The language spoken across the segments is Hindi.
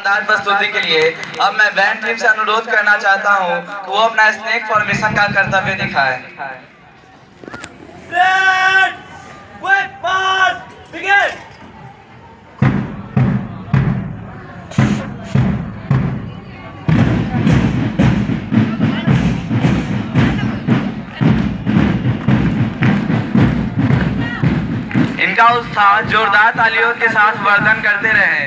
शानदार प्रस्तुति के लिए अब मैं बैंड टीम से अनुरोध करना चाहता हूं कि वो अपना स्नेक फॉर्मेशन का कर्तव्य दिखाए। इनका उत्साह जोरदार तालियों के साथ वर्धन करते रहे।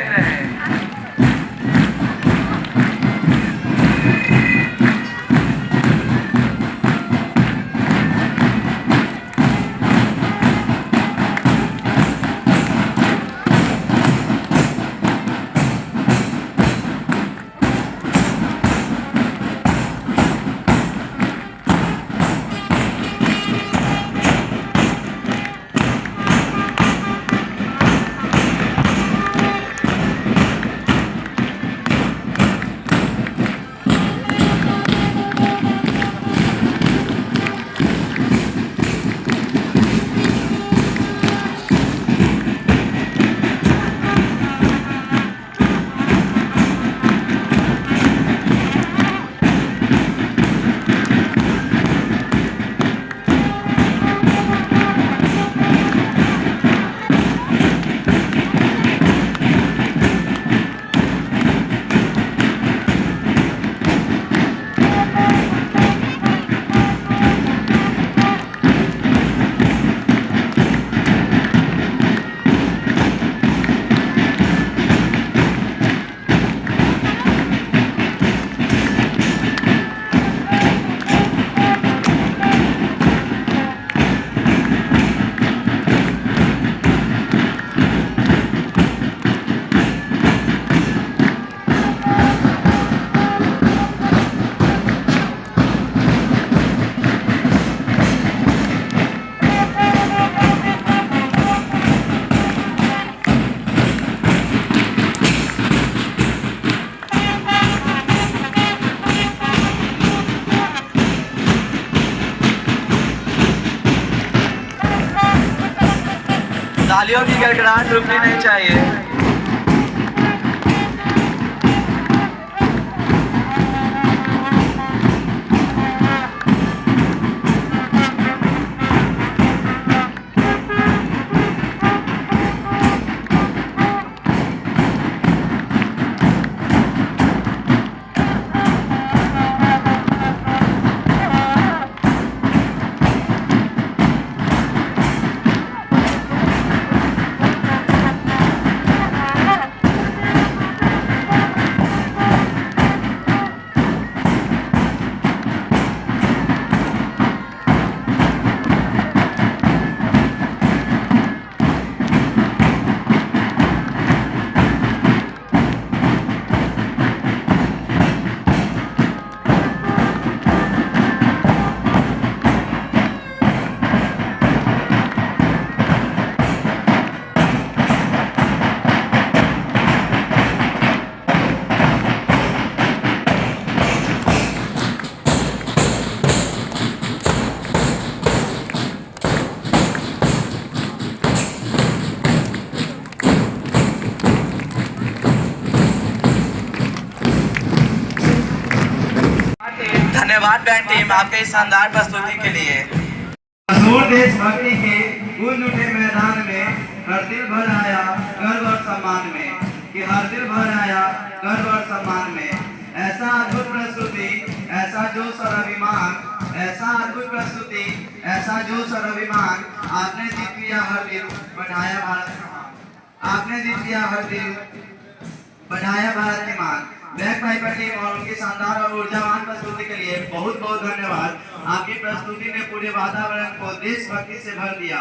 तालियों की गड़गड़ाहट रुकनी नहीं चाहिए। धन्यवाद बैंड टीम आपके इस शानदार प्रस्तुति के लिए। मशहूर देशभक्ति के गूंज उठे मैदान में हर दिल भर आया गर्व और सम्मान में, कि हर दिल भर आया गर्व और सम्मान में। ऐसा अद्भुत प्रस्तुति, ऐसा जोश और अभिमान, ऐसा अद्भुत प्रस्तुति, ऐसा जोश और अभिमान। आपने जीत लिया हर दिल, बढ़ाया भारत का मान। आपने जीत लिया हर दिल, बढ़ाया भारत के मान। बैक पाइपर टीम और उनकी शानदार और ऊर्जावान प्रस्तुति के लिए बहुत बहुत धन्यवाद। आपकी प्रस्तुति ने पूरे वातावरण को देशभक्ति से भर दिया।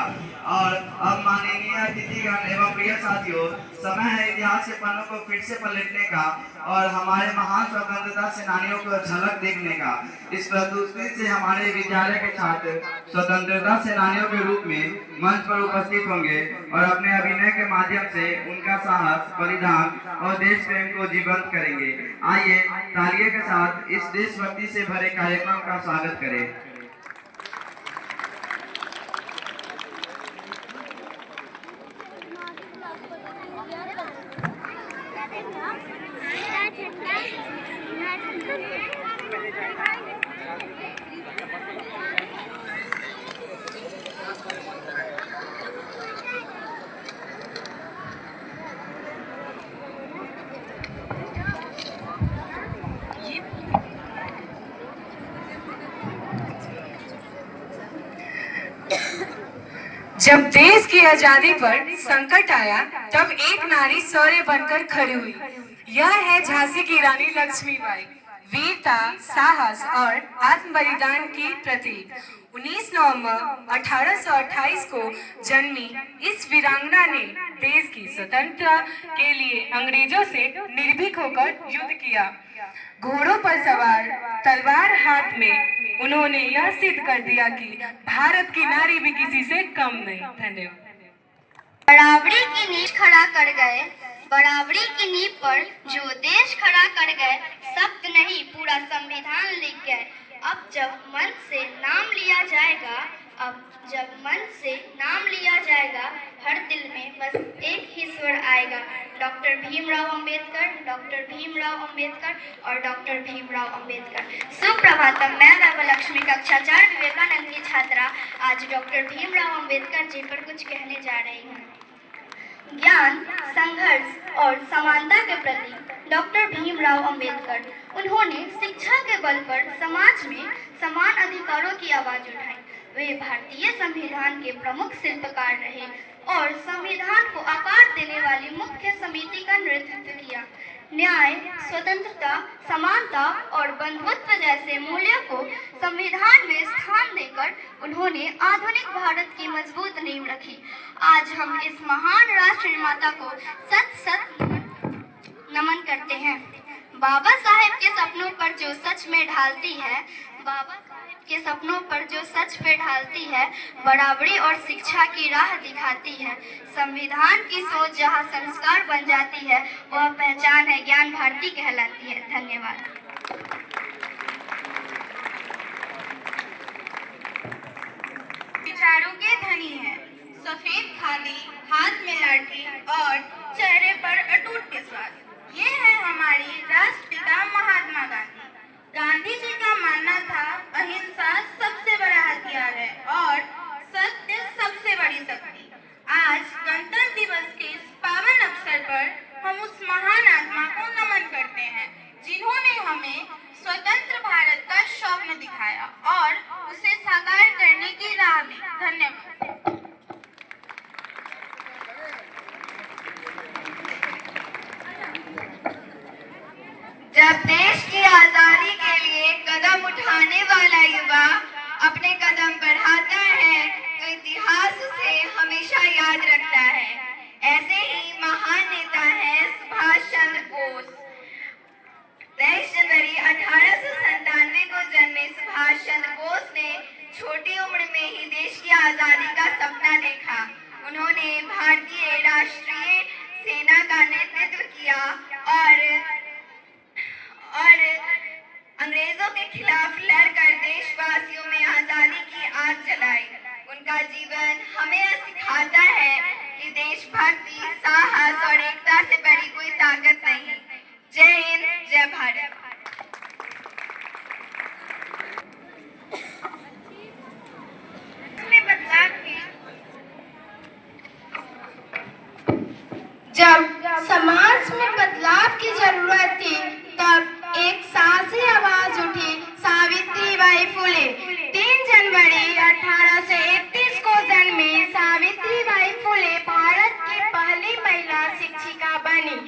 और अब माननीय अतिथिगण एवं प्रिय साथियों, समय है इतिहास के पन्नों को फिर से पलटने का और हमारे महान स्वतंत्रता सेनानियों को झलक देखने का। इस प्रस्तुति से हमारे विद्यालय के छात्र स्वतंत्रता सेनानियों के रूप में मंच पर उपस्थित होंगे और अपने अभिनय के माध्यम से उनका साहस, बलिदान और देश प्रेम को जीवंत करेंगे। आइए तालियों के साथ इस देशभक्ति से भरे कार्यक्रम का स्वागत करें। Yeah. जब देश की आजादी पर संकट आया तब एक नारी शौर्य बनकर खड़ी हुई। यह है झांसी की रानी लक्ष्मीबाई, वीरता, साहस और आत्म बलिदान की प्रतीक। 19 नवंबर 1828 को जन्मी इस वीरांगना ने देश की स्वतंत्रता के लिए अंग्रेजों से निर्भीक होकर युद्ध किया। घोड़ों पर सवार, तलवार हाथ में उन्होंने यह सिद्ध कर दिया कि भारत की नारी भी किसी से कम नहीं। धन्यवाद। बराबरी की नींव खड़ा कर गए, बराबरी की नींव पर जो देश खड़ा कर गए, शब्द नहीं पूरा संविधान लिख गए। अब जब मन से नाम लिया जाएगा, हर दिल में बस एक ही स्वर आएगा, डॉक्टर भीमराव अंबेडकर, डॉक्टर भीमराव अंबेडकर और डॉक्टर भीमराव अंबेडकर। सुप्रभातम। मैं नवलक्ष्मी कक्षा 4 विवेकानंद की छात्रा आज डॉक्टर भीमराव अंबेडकर जी पर कुछ कहने जा रही हूँ। ज्ञान, संघर्ष और समानता के प्रति डॉक्टर भीमराव अंबेडकर, उन्होंने शिक्षा के बल पर समाज में समान अधिकारों की आवाज उठाई। वे भारतीय संविधान के प्रमुख शिल्पकार रहे और संविधान को आकार देने वाली मुख्य समिति का नेतृत्व किया। न्याय, स्वतंत्रता, समानता और बंधुत्व जैसे मूल्यों को संविधान में स्थान देकर उन्होंने आधुनिक भारत की मजबूत नींव रखी। आज हम इस महान राष्ट्र निर्माता को सत नमन करते हैं। बाबा साहेब के सपनों पर जो सच में ढालती है, बराबरी और शिक्षा की राह दिखाती है। संविधान की सोच जहाँ संस्कार बन जाती है, वह पहचान है ज्ञान भारती कहलाती है। धन्यवाद। विचारों के धनी है, सफेद खादी, हाथ में लाठी और चेहरे पर अटूट विश्वास। ये है हमारी राष्ट्रपिता महात्मा गांधी। गांधी जी का मानना था अहिंसा सबसे बड़ा हथियार है और सत्य सबसे बड़ी शक्ति। आज गणतंत्र दिवस के इस पावन अवसर पर हम उस महान आत्मा को नमन करते हैं, जिन्होंने हमें स्वतंत्र भारत का स्वप्न दिखाया और उसे साकार करने की राह दी। धन्यवाद। जब देश की आजादी के लिए कदम उठाने वाला युवा अपने कदम बढ़ाता है तो इतिहास उसे हमेशा याद रखता है। ऐसे ही महान नेता है सुभाष चंद्र बोस। 23 जनवरी 1897 को जन्मे सुभाष चंद्र बोस ने छोटी उम्र में ही देश की आजादी का सपना देखा। उन्होंने भारतीय राष्ट्रीय सेना का नेतृत्व किया और अंग्रेजों के खिलाफ लड़कर देशवासियों में आजादी की आग जलाई। उनका जीवन हमें सिखाता है कि देशभक्ति, साहस और एकता से बड़ी कोई ताकत नहीं। जय हिंद, जय भारत। जब समाज में बदलाव की जरूरत थी, तब एक साहसी आवाज उठी, सावित्रीबाई फुले। 3 जनवरी 1831 को जन्मी सावित्रीबाई फुले भारत की पहली महिला शिक्षिका बनी।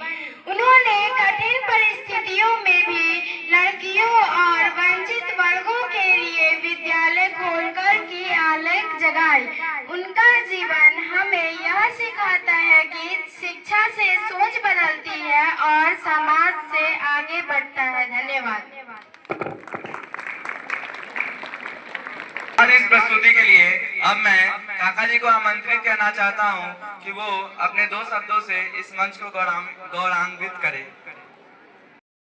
उन्होंने कठिन परिस्थितियों में भी लड़कियों और वंचित वर्गों के लिए विद्यालय खोलकर की आलोक जगाई। उनका जीवन हमें यह सिखाता है कि शिक्षा से सोच बदलती है और समाज से आगे बढ़ता है। धन्यवाद। और इस प्रस्तुति के लिए अब मैं काका जी को आमंत्रित करना चाहता हूं कि वो अपने 2 शब्दों से इस मंच को गौरवान्वित करें।